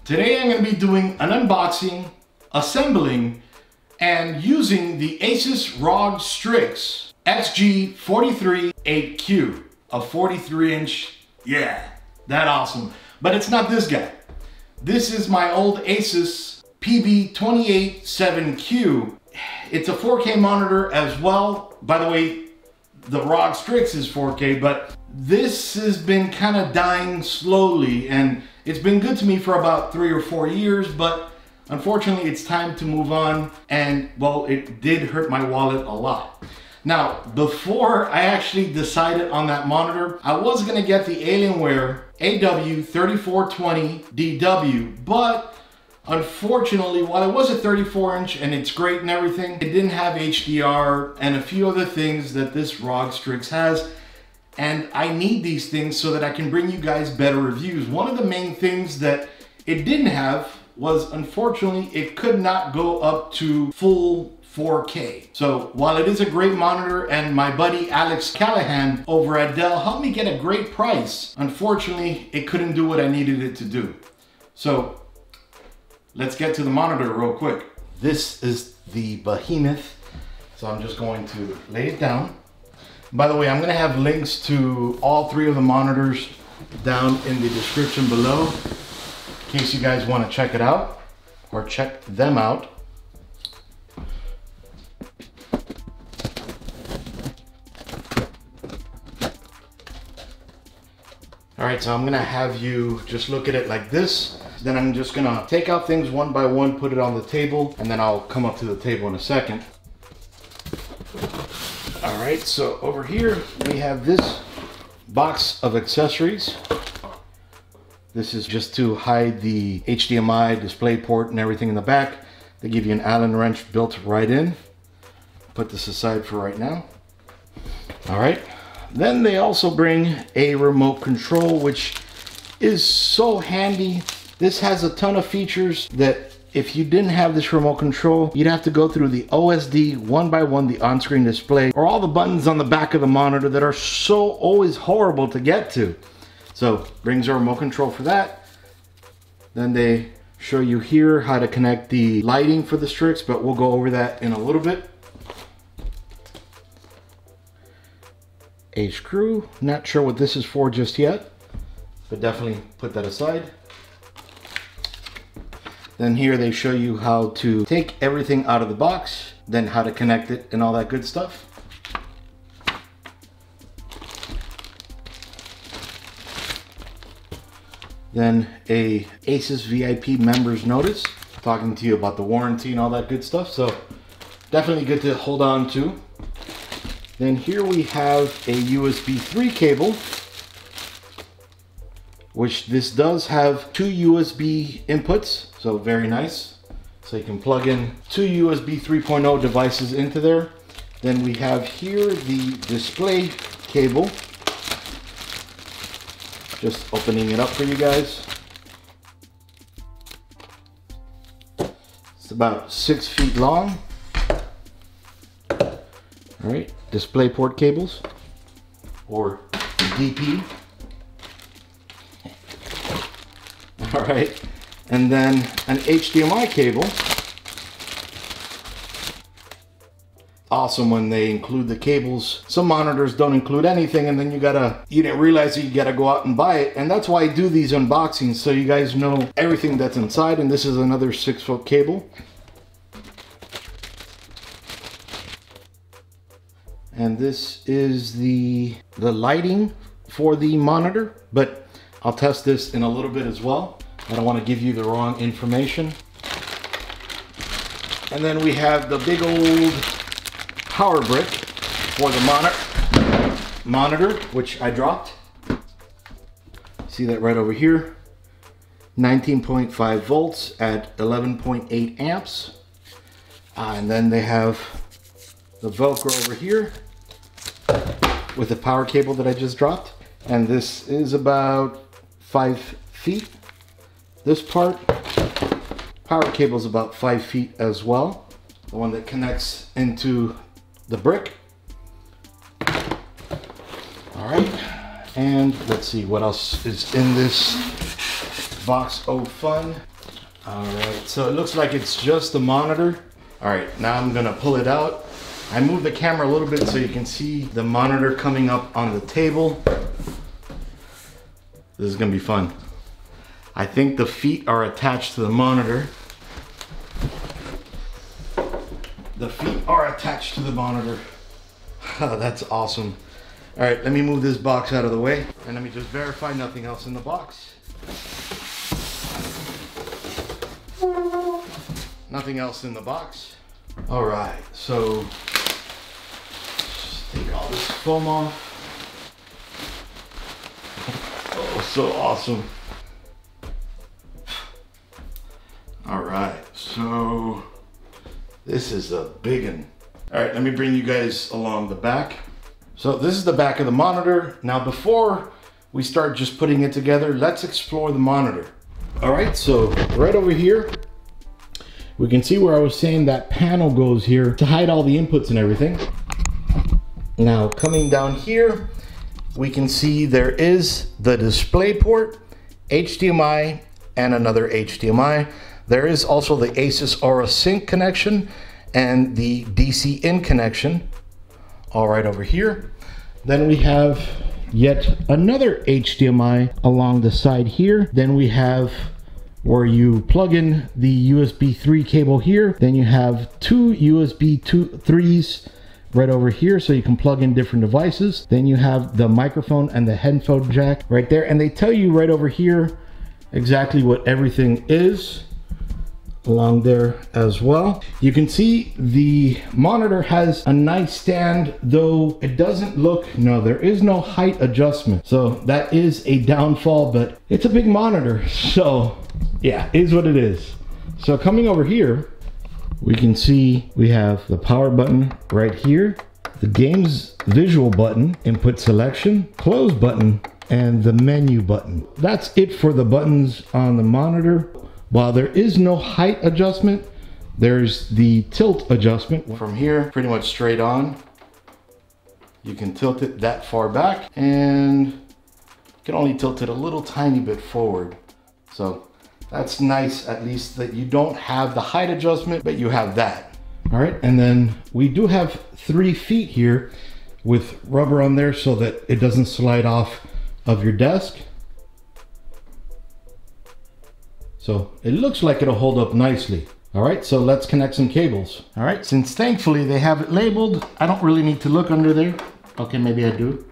Today I'm going to be doing an unboxing, assembling, and using the ASUS ROG Strix XG438Q, a 43-inch, yeah, that awesome. But it's not this guy. This is my old ASUS PB287Q. It's a 4K monitor as well. By the way, the ROG Strix is 4K, but this has been kind of dying slowly, and it's been good to me for about 3 or 4 years, but unfortunately it's time to move on, and well, it did hurt my wallet a lot. Now, before I actually decided on that monitor, I was gonna get the Alienware AW3420DW, but unfortunately, while it was a 34-inch and it's great and everything, it didn't have HDR and a few other things that this ROG Strix has. And I need these things so that I can bring you guys better reviews. One of the main things that it didn't have was, unfortunately, it could not go up to full 4K. So while it is a great monitor, and my buddy Alex Callahan over at Dell helped me get a great price, unfortunately, it couldn't do what I needed it to do. So let's get to the monitor real quick. This is the behemoth. So I'm just going to lay it down. By the way, I'm gonna have links to all 3 of the monitors down in the description below in case you guys wanna check it out or check them out. All right, so I'm gonna have you just look at it like this. Then I'm just gonna take out things one by one, put it on the table, and then I'll come up to the table in a second. All right, so over here we have this box of accessories. This is just to hide the HDMI display port and everything in the back. They give you an Allen wrench built right in. Put this aside for right now. All right, then they also bring a remote control, which is so handy. This has a ton of features that if you didn't have this remote control, you'd have to go through the OSD one by one, the on-screen display, or all the buttons on the back of the monitor that are so always horrible to get to. So brings a remote control for that. Then they show you here how to connect the lighting for the Strix, but we'll go over that in a little bit. A screw, not sure what this is for just yet, but definitely put that aside. Then here they show you how to take everything out of the box, then how to connect it and all that good stuff. Then a ASUS VIP members notice, talking to you about the warranty and all that good stuff. So definitely good to hold on to. Then here we have a USB 3 cable, which this does have 2 USB inputs, so very nice. So you can plug in 2 USB 3.0 devices into there. Then we have here the display cable. Just opening it up for you guys. It's about 6 feet long. All right, display port cables, or DP. All right, and then an HDMI cable. Awesome when they include the cables. Some monitors don't include anything, and then you didn't realize that you gotta go out and buy it. And that's why I do these unboxings, so you guys know everything that's inside. And this is another 6-foot cable. And this is the lighting for the monitor, but I'll test this in a little bit as well. I don't want to give you the wrong information. And then we have the big old power brick for the monitor, which I dropped. See that right over here. 19.5 volts at 11.8 amps. And then they have the Velcro over here with the power cable that I just dropped. And this is about 5 feet. This part, power cable is about 5 feet as well. The one that connects into the brick. All right, and let's see what else is in this box of fun. All right, so it looks like it's just the monitor. All right, now I'm gonna pull it out. I moved the camera a little bit so you can see the monitor coming up on the table. This is gonna be fun. I think the feet are attached to the monitor. The feet are attached to the monitor. That's awesome. All right, let me move this box out of the way and let me just verify nothing else in the box. Nothing else in the box. All right, so just take all this foam off. Oh, so awesome. All right, so this is a big one. All right, let me bring you guys along the back. So this is the back of the monitor. Now, before we start just putting it together, let's explore the monitor. All right, so right over here, we can see where I was saying that panel goes here to hide all the inputs and everything. Now, coming down here, we can see there is the display port, HDMI, and another HDMI. There is also the ASUS ROG Sync connection and the DC in connection, all right over here. Then we have yet another HDMI along the side here. Then we have where you plug in the USB 3 cable here. Then you have two USB 3s right over here, so you can plug in different devices. Then you have the microphone and the headphone jack right there. And they tell you right over here exactly what everything is along there as well. You can see the monitor has a nice stand, though it doesn't look, no, there is no height adjustment. So that is a downfall, but it's a big monitor. So yeah, it is what it is. So coming over here, we can see we have the power button right here, the games visual button, input selection, close button, and the menu button. That's it for the buttons on the monitor. While there is no height adjustment, there's the tilt adjustment. From here, pretty much straight on. You can tilt it that far back, and you can only tilt it a little tiny bit forward. So that's nice, at least that you don't have the height adjustment, but you have that. All right, and then we do have 3 feet here with rubber on there so that it doesn't slide off of your desk. So it looks like it'll hold up nicely. All right, so let's connect some cables. All right, since thankfully they have it labeled, I don't really need to look under there. Okay, maybe I do.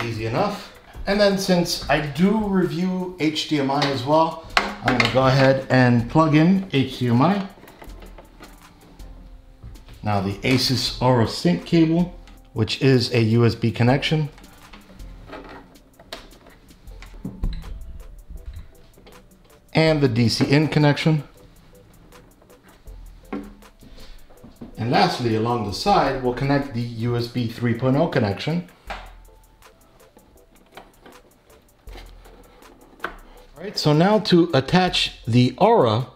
Easy enough. And then since I do review HDMI as well, I'm gonna go ahead and plug in HDMI. Now the ASUS ROG Sync cable, which is a USB connection. And the DC in connection. And lastly, along the side, we'll connect the USB 3.0 connection. All right, so now to attach the Aura,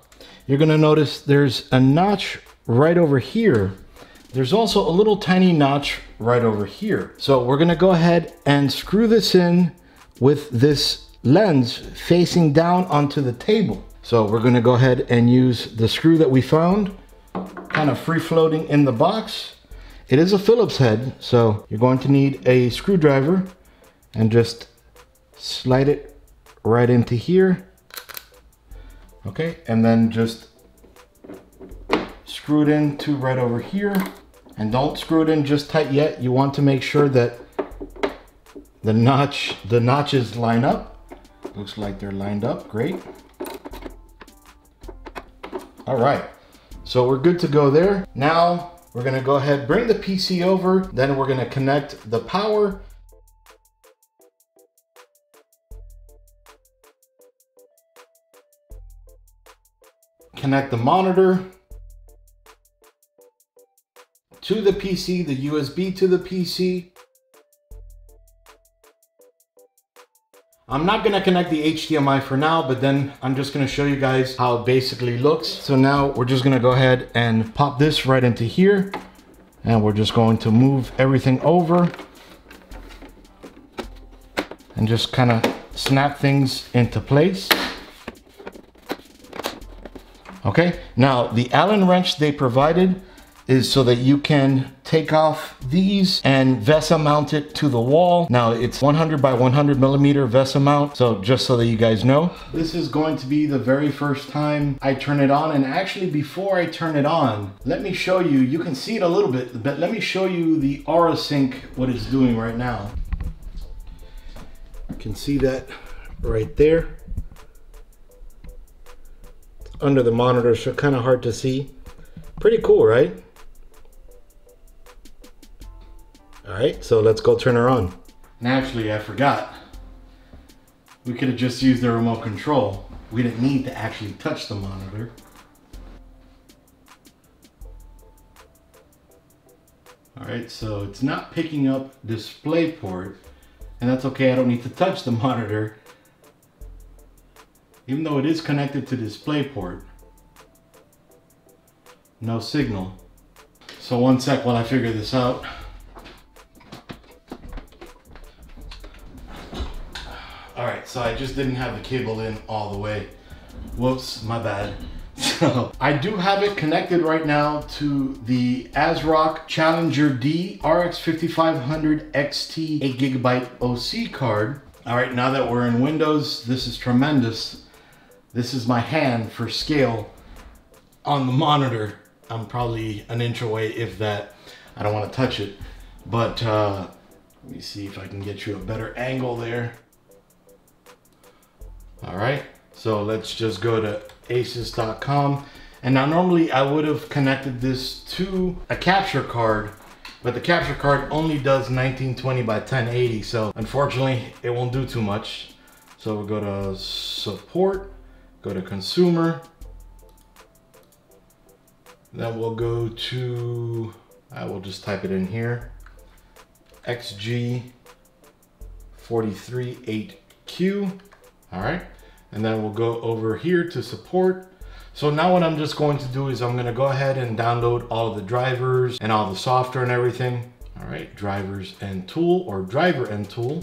you're gonna notice there's a notch right over here. There's also a little tiny notch right over here. So we're gonna go ahead and screw this in with this lens facing down onto the table. So we're going to go ahead and use the screw that we found, kind of free floating in the box. It is a Phillips head, so you're going to need a screwdriver and just slide it right into here. Okay, and then just screw it into right over here, and don't screw it in just tight yet. You want to make sure that the notches line up. Looks like they're lined up, great. All right, so we're good to go there. Now we're gonna go ahead, bring the PC over, then we're gonna connect the power. Connect the monitor to the PC, the USB to the PC. I'm not gonna connect the HDMI for now, but then I'm just gonna show you guys how it basically looks. So now we're just gonna go ahead and pop this right into here, and we're just going to move everything over and just kind of snap things into place. Okay, now the Allen wrench they provided is so that you can take off these and VESA mount it to the wall. Now it's 100 by 100 millimeter VESA mount, so just so that you guys know. This is going to be the very first time I turn it on, and actually before I turn it on, let me show you, you can see it a little bit, but let me show you the Aura Sync, what it's doing right now. You can see that right there. It's under the monitor, so kind of hard to see. Pretty cool, right? All right, so let's go turn her on. And actually, I forgot. We could have just used the remote control. We didn't need to actually touch the monitor. All right, so it's not picking up DisplayPort, and that's okay, I don't need to touch the monitor. Even though it is connected to DisplayPort. No signal. So one sec while I figure this out. All right, so I just didn't have the cable in all the way. Whoops, my bad. So I do have it connected right now to the ASUS ROG Challenger D RX 5500 XT 8GB OC card. All right, now that we're in Windows, this is tremendous. This is my hand for scale on the monitor. I'm probably an inch away, if that. I don't want to touch it, but let me see if I can get you a better angle there. All right, so let's just go to asus.com. And now normally I would have connected this to a capture card, but the capture card only does 1920 by 1080. So unfortunately it won't do too much. So we'll go to support, go to consumer. Then we'll go to, I will just type it in here, XG438Q. All right, and then we'll go over here to support. So now what I'm just going to do is I'm gonna go ahead and download all of the drivers and all the software and everything. All right, drivers and tool, or driver and tool.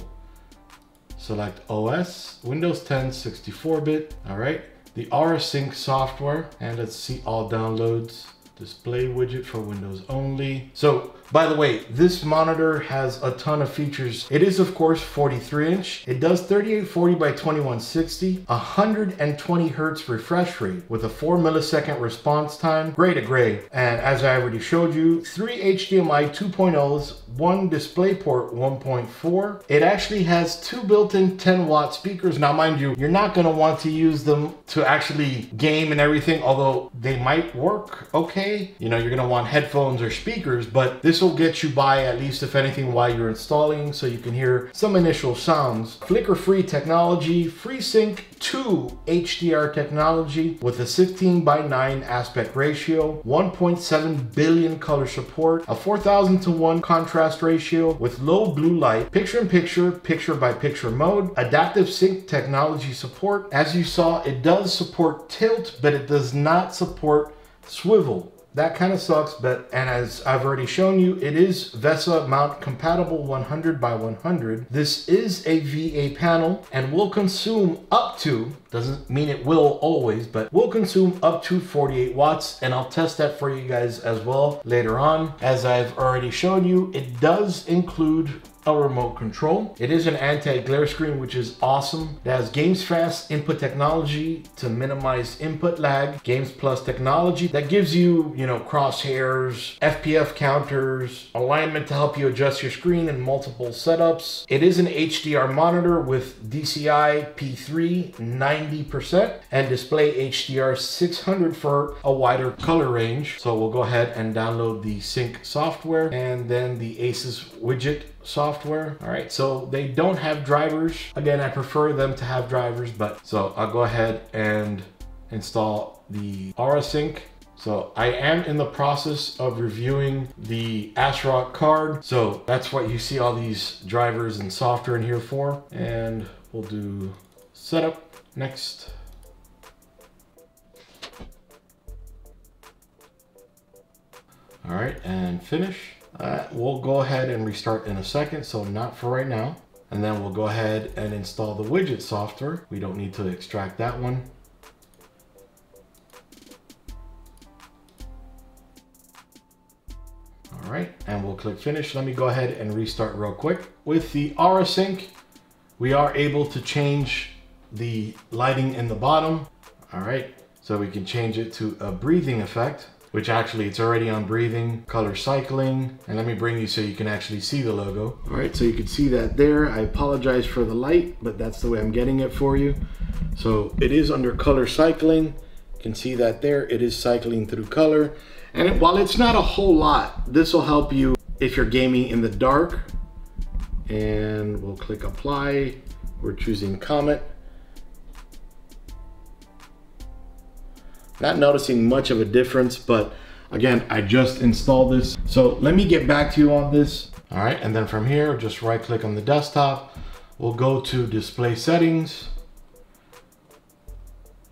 Select OS, Windows 10, 64-bit. All right, the Aura Sync software, and let's see all downloads. Display widget for Windows only. So by the way, this monitor has a ton of features. It is of course 43 inch. It does 3840 by 2160, 120 Hertz refresh rate with a 4 millisecond response time, gray to gray. And as I already showed you, 3 HDMI 2.0s, 1 DisplayPort 1.4. It actually has 2 built-in 10-watt speakers. Now mind you, you're not gonna want to use them to actually game and everything, although they might work okay. You know, you're gonna want headphones or speakers, but this will get you by, at least if anything, while you're installing, so you can hear some initial sounds. Flicker-free technology, FreeSync 2 HDR technology with a 16:9 aspect ratio, 1.7 billion color support, a 4000:1 contrast ratio with low blue light, picture-in-picture, picture-by-picture mode, adaptive sync technology support. As you saw, it does support tilt, but it does not support swivel. That kind of sucks, but, and as I've already shown you, it is VESA mount compatible 100 by 100. This is a VA panel and will consume up to, doesn't mean it will always, but will consume up to 48 watts. And I'll test that for you guys as well later on. As I've already shown you, it does include a remote control. It is an anti-glare screen, which is awesome. It has Games Fast input technology to minimize input lag. Games Plus technology that gives you, crosshairs, FPF counters, alignment to help you adjust your screen in multiple setups. It is an HDR monitor with DCI P3 90% and display HDR 600 for a wider color range. So we'll go ahead and download the Sync software and then the ASUS widget software. All right, so they don't have drivers. Again, I prefer them to have drivers, but so I'll go ahead and install the Aura Sync. So I am in the process of reviewing the ASUS ROG card. So that's what you see all these drivers and software in here for. And we'll do setup next. All right, and finish. We'll go ahead and restart in a second, so not for right now. And then we'll go ahead and install the widget software. We don't need to extract that one. All right, and we'll click finish. Let me go ahead and restart real quick. With the aura sync, we are able to change the lighting in the bottom. All right, so we can change it to a breathing effect, which actually it's already on breathing, color cycling. And let me bring you so you can actually see the logo. All right, so you can see that there. I apologize for the light, but that's the way I'm getting it for you. So it is under color cycling. You can see that there, it is cycling through color. And while it's not a whole lot, this will help you if you're gaming in the dark. And we'll click apply. We're choosing Comet. Not noticing much of a difference, but again, I just installed this. So let me get back to you on this. All right, and then from here, just right click on the desktop. We'll go to display settings.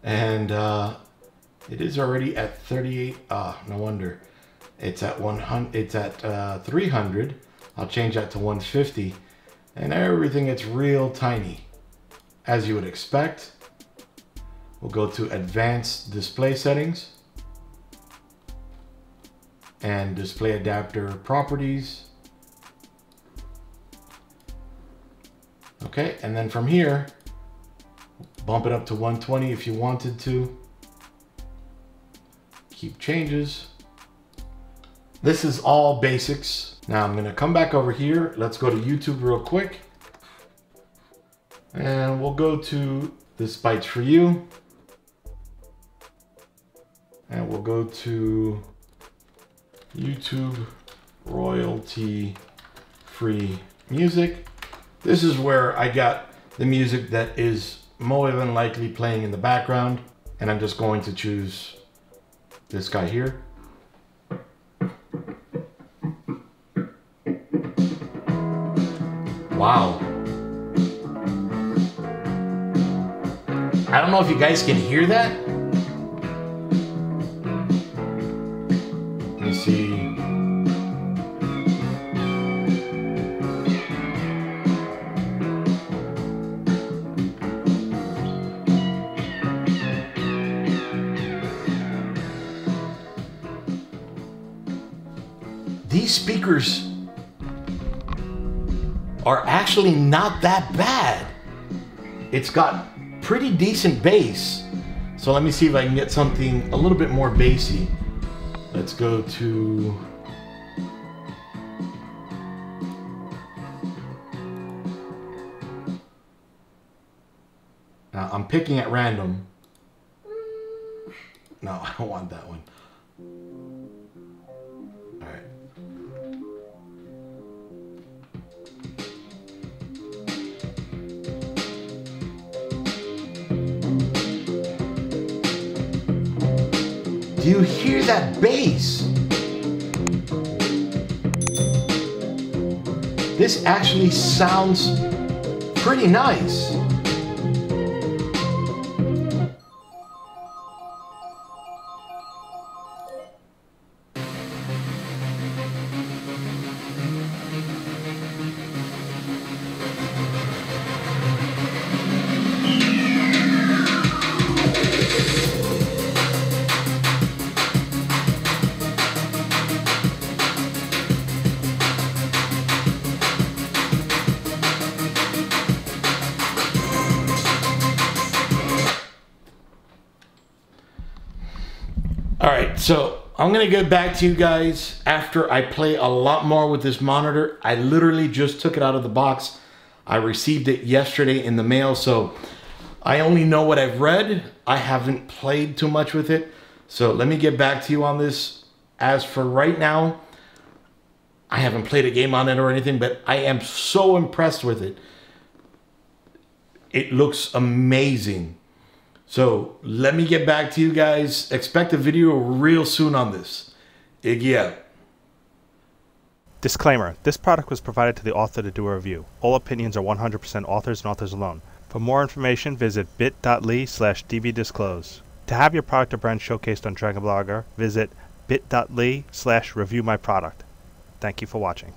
And it is already at 38. No wonder. It's at 100. It's at 300. I'll change that to 150, and everything gets real tiny, as you would expect. We'll go to advanced display settings and display adapter properties. Okay, and then from here, bump it up to 120 if you wanted to. Keep changes. This is all basics. Now I'm gonna come back over here. Let's go to YouTube real quick. And we'll go to This Bite's For You. And we'll go to YouTube royalty free music. This is where I got the music that is more than likely playing in the background. And I'm just going to choose this guy here. Wow. I don't know if you guys can hear that. Let me see. These speakers are actually not that bad. It's got pretty decent bass. So let me see if I can get something a little bit more bassy. Let's go to now I'm picking at random. No, I don't want that one. All right. Do you hear that bass? This actually sounds pretty nice. All right, so I'm gonna get back to you guys after I play a lot more with this monitor. I literally just took it out of the box. I received it yesterday in the mail, so I only know what I've read. I haven't played too much with it. So let me get back to you on this. As for right now, I haven't played a game on it or anything, but I am so impressed with it. It looks amazing. So let me get back to you guys. Expect a video real soon on this. Iggy out. Disclaimer, this product was provided to the author to do a review. All opinions are 100% authors and authors alone. For more information, visit bit.ly/dbdisclose. To have your product or brand showcased on Dragon Blogger, visit bit.ly/reviewmyproduct. Thank you for watching.